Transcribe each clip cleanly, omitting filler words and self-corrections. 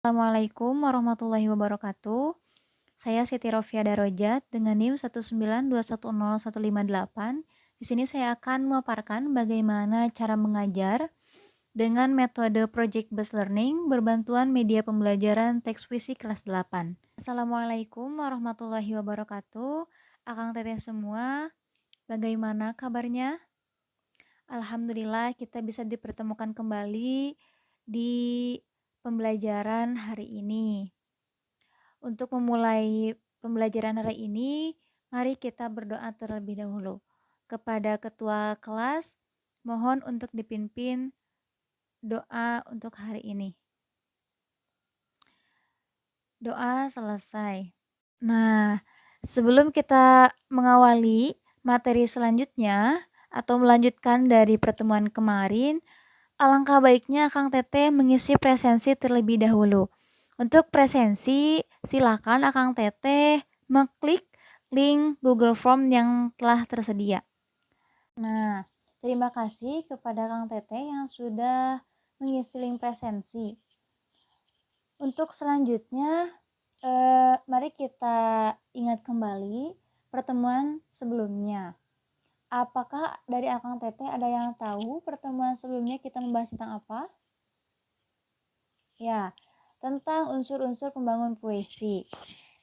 Assalamualaikum warahmatullahi wabarakatuh. Saya Siti Rofia Darojat dengan NIM 192101158. Di sini saya akan memaparkan bagaimana cara mengajar dengan metode Project Based Learning berbantuan media pembelajaran teks puisi kelas 8. Assalamualaikum warahmatullahi wabarakatuh. Akang teteh semua, bagaimana kabarnya? Alhamdulillah kita bisa dipertemukan kembali di pembelajaran hari ini. Untuk memulai pembelajaran hari ini, mari kita berdoa terlebih dahulu. Kepada ketua kelas, mohon untuk dipimpin doa untuk hari ini. Doa selesai. Nah, sebelum kita mengawali materi selanjutnya atau melanjutkan dari pertemuan kemarin, alangkah baiknya Kang Teteh mengisi presensi terlebih dahulu. Untuk presensi, silakan Akang Teteh mengklik link Google Form yang telah tersedia. Nah, terima kasih kepada Kang Teteh yang sudah mengisi link presensi. Untuk selanjutnya, mari kita ingat kembali pertemuan sebelumnya. Apakah dari Akang Teteh ada yang tahu pertemuan sebelumnya kita membahas tentang apa? Ya, tentang unsur-unsur pembangun puisi.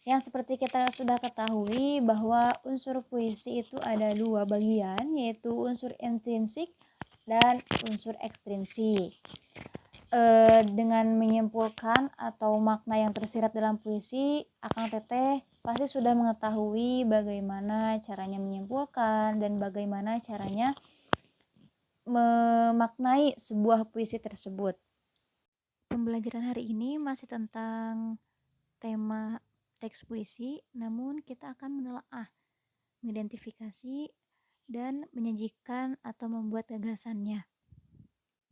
Yang seperti kita sudah ketahui bahwa unsur puisi itu ada dua bagian, yaitu unsur intrinsik dan unsur ekstrinsik. Dengan menyimpulkan atau makna yang tersirat dalam puisi, Akang Teteh pasti sudah mengetahui bagaimana caranya menyimpulkan dan bagaimana caranya memaknai sebuah puisi tersebut. Pembelajaran hari ini masih tentang tema teks puisi, namun kita akan menelaah, mengidentifikasi, dan menyajikan atau membuat gagasannya.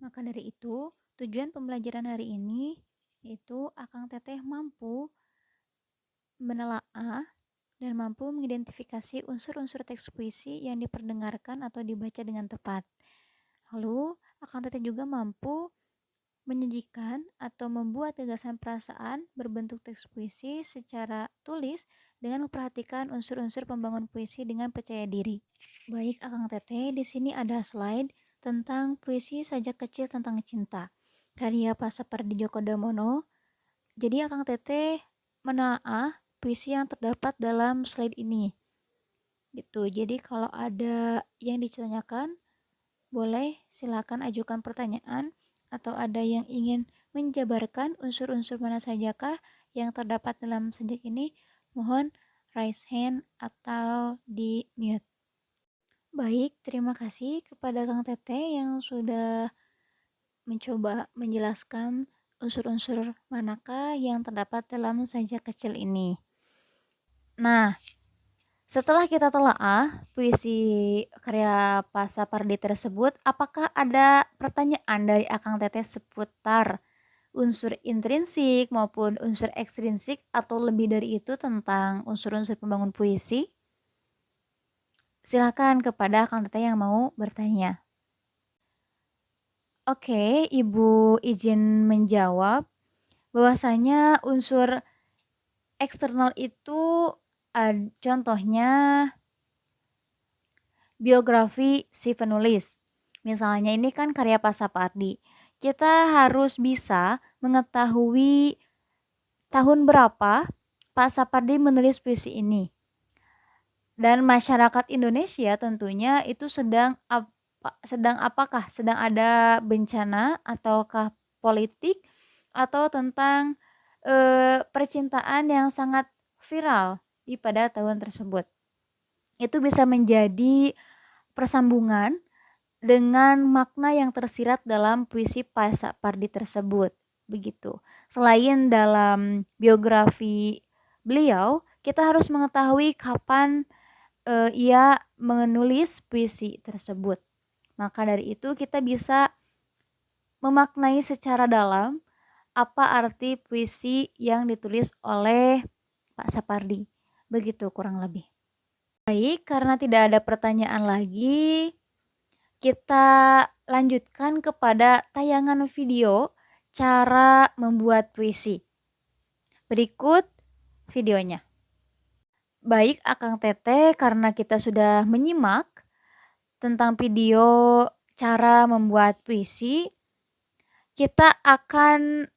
Maka dari itu, tujuan pembelajaran hari ini yaitu Akang Teteh mampu menelaah dan mampu mengidentifikasi unsur-unsur teks puisi yang diperdengarkan atau dibaca dengan tepat. Lalu, Akang Teteh juga mampu menyajikan atau membuat gagasan perasaan berbentuk teks puisi secara tulis dengan memperhatikan unsur-unsur pembangun puisi dengan percaya diri. Baik, Akang Teteh, di sini ada slide tentang puisi Sajak Kecil Tentang Cinta, karya Pak Sapardi Djoko Damono. Jadi Akang Teteh menelaah puisi yang terdapat dalam slide ini. Gitu. Jadi kalau ada yang ditanyakan, boleh silakan ajukan pertanyaan atau ada yang ingin menjabarkan unsur-unsur mana sajakah yang terdapat dalam sajak ini, mohon raise hand atau di mute. Baik, terima kasih kepada Kang Teteh yang sudah mencoba menjelaskan unsur-unsur manakah yang terdapat dalam sajak kecil ini. Nah, setelah kita telaah puisi karya Pak Sapardi tersebut, apakah ada pertanyaan dari Akang Teteh seputar unsur intrinsik maupun unsur ekstrinsik atau lebih dari itu tentang unsur-unsur pembangun puisi? Silakan kepada Akang Teteh yang mau bertanya. Oke, Ibu izin menjawab bahwasanya unsur eksternal itu contohnya biografi si penulis. Misalnya ini kan karya Pak Sapardi. Kita harus bisa mengetahui tahun berapa Pak Sapardi menulis puisi ini. Dan masyarakat Indonesia tentunya itu sedang apakah? Sedang ada bencana ataukah politik atau tentang percintaan yang sangat viral pada tahun tersebut. Itu bisa menjadi persambungan dengan makna yang tersirat dalam puisi Pak Sapardi tersebut. Begitu. Selain dalam biografi beliau, kita harus mengetahui kapan ia menulis puisi tersebut. Maka dari itu kita bisa memaknai secara dalam apa arti puisi yang ditulis oleh Pak Sapardi. Begitu kurang lebih. Baik, karena tidak ada pertanyaan lagi, kita lanjutkan kepada tayangan video cara membuat puisi. Berikut videonya. Baik Akang Teteh, karena kita sudah menyimak tentang video cara membuat puisi, kita akan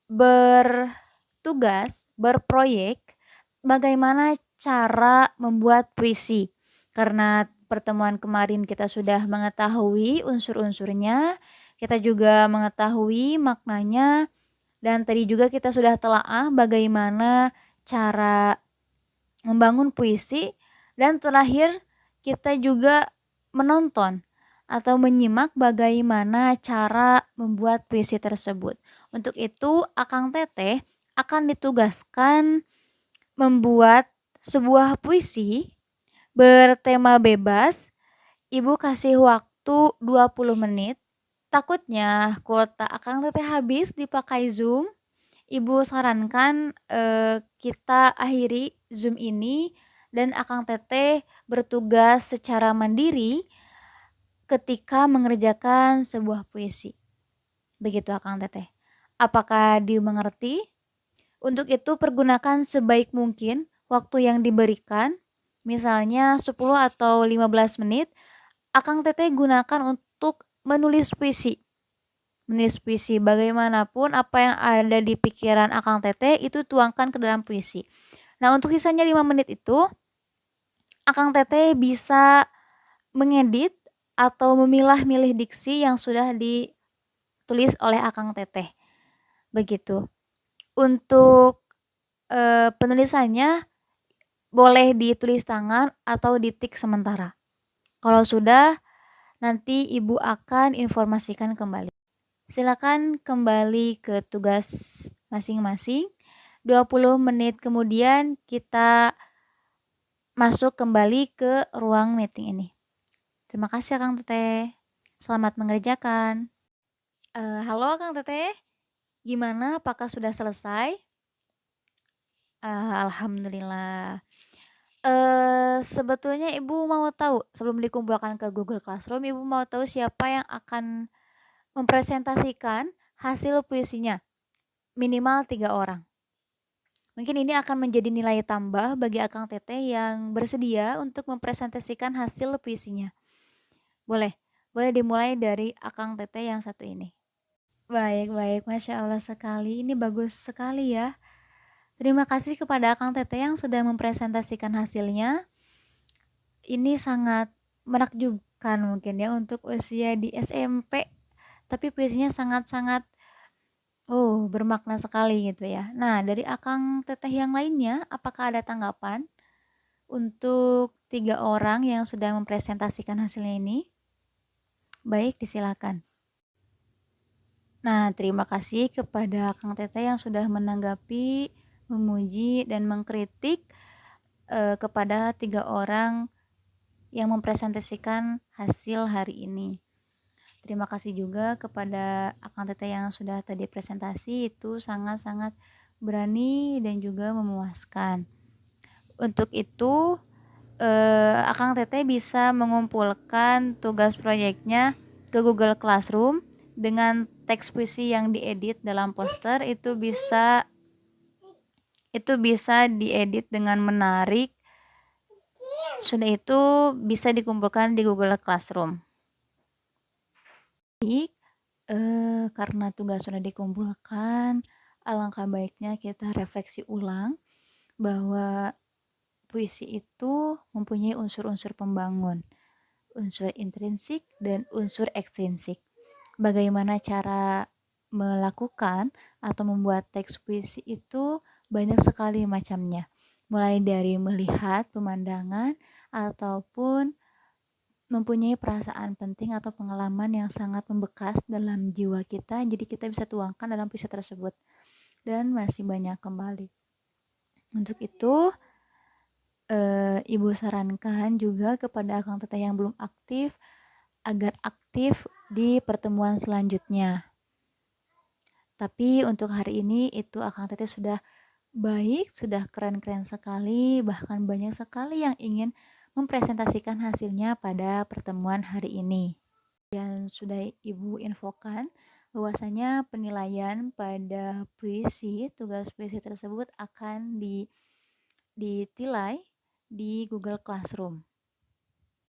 bertugas, berproyek bagaimana cara membuat puisi. Karena pertemuan kemarin kita sudah mengetahui unsur-unsurnya, kita juga mengetahui maknanya, dan tadi juga kita sudah telaah bagaimana cara membangun puisi, dan terakhir kita juga menonton atau menyimak bagaimana cara membuat puisi tersebut. Untuk itu, Akang Teteh akan ditugaskan membuat sebuah puisi bertema bebas. Ibu kasih waktu 20 menit. Takutnya kuota Akang Teteh habis dipakai Zoom. Ibu sarankan kita akhiri Zoom ini dan Akang Teteh bertugas secara mandiri ketika mengerjakan sebuah puisi. Begitu Akang Teteh. Apakah dimengerti? Untuk itu pergunakan sebaik mungkin waktu yang diberikan, misalnya 10 atau 15 menit, Akang Teteh gunakan untuk menulis puisi. Menulis puisi bagaimanapun apa yang ada di pikiran Akang Teteh itu tuangkan ke dalam puisi. Nah, untuk sisanya 5 menit itu Akang Teteh bisa mengedit atau memilah-milih diksi yang sudah ditulis oleh Akang Teteh. Begitu. Untuk penulisannya boleh ditulis tangan atau ditik sementara. Kalau sudah, nanti Ibu akan informasikan kembali. Silakan kembali ke tugas masing-masing. 20 menit kemudian kita masuk kembali ke ruang meeting ini. Terima kasih Kang Teteh. Selamat mengerjakan. Halo Kang Teteh, gimana? Apakah sudah selesai? Alhamdulillah. Sebetulnya Ibu mau tahu, sebelum dikumpulkan ke Google Classroom, Ibu mau tahu siapa yang akan mempresentasikan hasil puisinya? Minimal 3 orang. Mungkin ini akan menjadi nilai tambah bagi Akang Teteh yang bersedia untuk mempresentasikan hasil puisinya. Boleh dimulai dari Akang Teteh yang satu ini. Baik, Masya Allah sekali. Ini bagus sekali ya. Terima kasih kepada Akang Teteh yang sudah mempresentasikan hasilnya. Ini sangat menakjubkan mungkin ya untuk usia di SMP. Tapi puisinya sangat-sangat bermakna sekali gitu ya. Nah, dari Akang Teteh yang lainnya, apakah ada tanggapan untuk 3 orang yang sudah mempresentasikan hasilnya ini? Baik, disilakan. Nah, terima kasih kepada Kang Teteh yang sudah menanggapi, memuji, dan mengkritik kepada 3 orang yang mempresentasikan hasil hari ini. Terima kasih juga kepada Akang Teteh yang sudah tadi presentasi, itu sangat-sangat berani dan juga memuaskan. Untuk itu, Akang Teteh bisa mengumpulkan tugas proyeknya ke Google Classroom dengan teks puisi yang diedit dalam poster. Itu bisa diedit dengan menarik. Sudah itu bisa dikumpulkan di Google Classroom. Baik, karena tugas sudah dikumpulkan, alangkah baiknya kita refleksi ulang bahwa puisi itu mempunyai unsur-unsur pembangun, unsur intrinsik dan unsur ekstrinsik. Bagaimana cara melakukan atau membuat teks puisi itu banyak sekali macamnya, mulai dari melihat pemandangan ataupun mempunyai perasaan penting atau pengalaman yang sangat membekas dalam jiwa kita, jadi kita bisa tuangkan dalam puisi tersebut, dan masih banyak kembali. Untuk itu Ibu sarankan juga kepada Akang Teteh yang belum aktif agar aktif di pertemuan selanjutnya. Tapi untuk hari ini itu Akang Teteh sudah baik, sudah keren-keren sekali, bahkan banyak sekali yang ingin mempresentasikan hasilnya pada pertemuan hari ini. Yang sudah Ibu infokan bahwasanya penilaian pada tugas puisi tersebut akan ditilai di Google Classroom.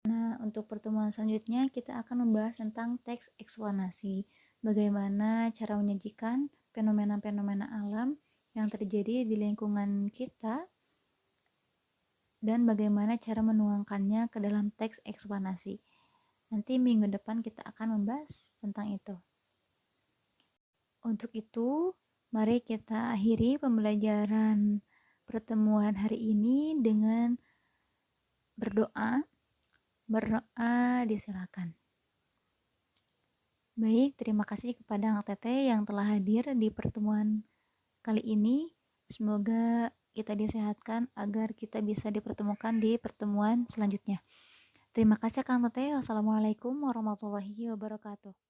Nah, untuk pertemuan selanjutnya kita akan membahas tentang teks eksplanasi. Bagaimana cara menyajikan fenomena-fenomena alam yang terjadi di lingkungan kita dan bagaimana cara menuangkannya ke dalam teks eksplanasi. Nanti minggu depan kita akan membahas tentang itu. Untuk itu, mari kita akhiri pembelajaran pertemuan hari ini dengan berdoa. Berdoa disilakan. Baik, terima kasih kepada anak Teteh yang telah hadir di pertemuan kali ini. Semoga kita disehatkan agar kita bisa dipertemukan di pertemuan selanjutnya. Terima kasih Kang Teteh. Wassalamualaikum warahmatullahi wabarakatuh.